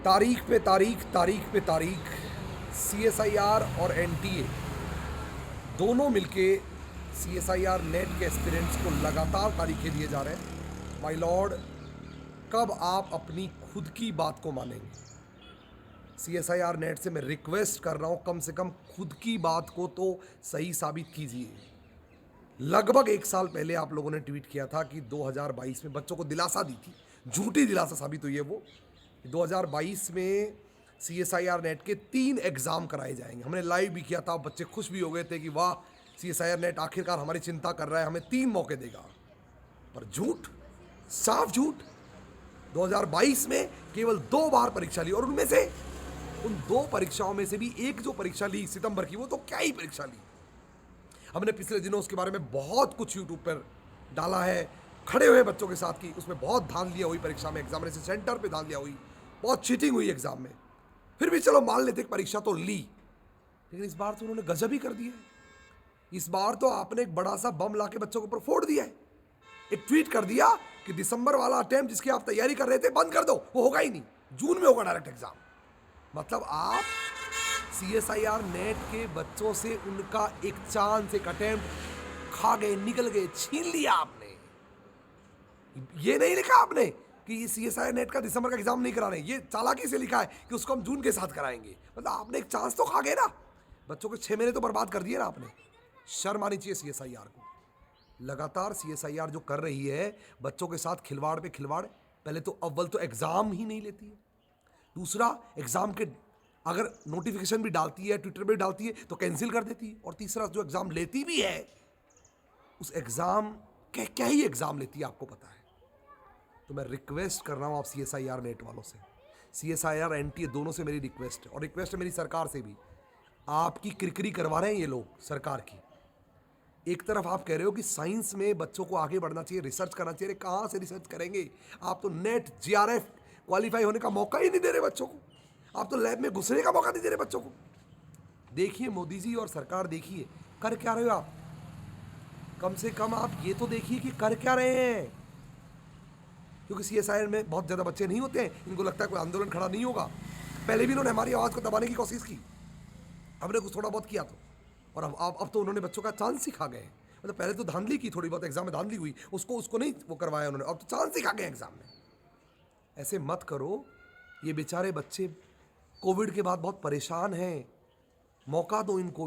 तारीख पे तारीख, तारीख पे तारीख, सीएसआईआर और एनटीए दोनों मिलके सीएसआईआर नेट के एस्पिरेंट्स को लगातार तारीखें दिए जा रहे हैं। माय लॉर्ड, कब आप अपनी खुद की बात को मानेंगे? सीएसआईआर नेट से मैं रिक्वेस्ट कर रहा हूं, कम से कम खुद की बात को तो सही साबित कीजिए। लगभग एक साल पहले आप लोगों ने ट्वीट किया था कि 2022 में बच्चों को दिलासा दी थी, झूठी दिलासा साबित हुई है वो। 2022 में सीएसआईआर नेट के 3 एग्जाम कराए जाएंगे। हमने लाइव भी किया था, बच्चे खुश भी हो गए थे कि वाह, सीएसआईआर नेट आखिरकार हमारी चिंता कर रहा है, हमें 3 मौके देगा। पर झूठ, साफ झूठ। 2022 में केवल 2 बार परीक्षा ली, और उनमें से उन 2 परीक्षाओं में से भी एक जो परीक्षा ली सितंबर की, वो तो क्या ही परीक्षा ली। हमने पिछले दिनों उसके बारे में बहुत कुछ यूट्यूब पर डाला है, खड़े हुए बच्चों के साथ की उसमें बहुत धांधलियाँ हुई परीक्षा में, एग्जामिनेशन सेंटर पे धांधलियाँ हुई, बहुत चीटिंग हुई एग्जाम में। फिर भी चलो मान लेते परीक्षा तो ली, लेकिन इस बार तो उन्होंने गजब ही कर दिया है। इस बार तो आपने एक बड़ा सा बम लाके बच्चों के ऊपर फोड़ दिया है। एक ट्वीट कर दिया कि दिसंबर वाला अटेम्प्ट जिसकी आप तैयारी कर रहे थे बंद कर दो, वो होगा ही नहीं, जून में होगा डायरेक्ट एग्जाम। मतलब आप सीएसआईआर नेट के बच्चों से उनका एक चांस, एक अटेम्प्ट खा गए, निकल गए, छीन लिया आपने। ये नहीं लिखा आपने कि सीएसआईआर नेट का दिसंबर का एग्जाम नहीं करा रहे, ये चालाकी से लिखा है कि उसको हम जून के साथ कराएंगे। मतलब आपने एक चांस तो खा गए ना, बच्चों के 6 महीने तो बर्बाद कर दिए ना आपने। शर्म आनी चाहिए सीएसआईआर को। लगातार सीएसआईआर जो कर रही है बच्चों के साथ खिलवाड़ पे खिलवाड़। पहले तो अव्वल तो एग्जाम ही नहीं लेती है, दूसरा एग्जाम के अगर नोटिफिकेशन भी डालती है, ट्विटर पे डालती है तो कैंसिल कर देती है, और तीसरा जो एग्जाम लेती भी है उस एग्जाम क्या ही एग्जाम लेती है आपको पता है। तो मैं रिक्वेस्ट कर रहा हूं आप सीएसआईआर नेट वालों से, सीएसआईआर एनटीए दोनों से मेरी रिक्वेस्ट है, और रिक्वेस्ट है मेरी सरकार से भी। आपकी किरकिरी करवा रहे हैं ये लोग सरकार की। एक तरफ आप कह रहे हो कि साइंस में बच्चों को आगे बढ़ना चाहिए, रिसर्च करना चाहिए। कहां से रिसर्च करेंगे? आप तो नेट जीआरएफ क्वालिफाई होने का मौका ही नहीं दे रहे बच्चों को, आप तो लैब में घुसने का मौका नहीं दे रहे बच्चों को। देखिए मोदी जी और सरकार, देखिए कर क्या रहे हो आप। कम से कम आप ये तो देखिए कि कर क्या रहे हैं, क्योंकि सीएसआईआर में बहुत ज़्यादा बच्चे नहीं होते हैं, इनको लगता है कोई आंदोलन खड़ा नहीं होगा। पहले भी इन्होंने हमारी आवाज़ को दबाने की कोशिश की, हमने कुछ थोड़ा बहुत किया तो, और अब तो उन्होंने बच्चों का चांस ही खा गए। मतलब पहले तो धांधली की, थोड़ी बहुत एग्जाम में धांधली हुई, उसको नहीं वो करवाया उन्होंने, अब तो चांस ही खा गए एग्जाम में। ऐसे मत करो। ये बेचारे बच्चे कोविड के बाद बहुत परेशान हैं, मौका दो इनको।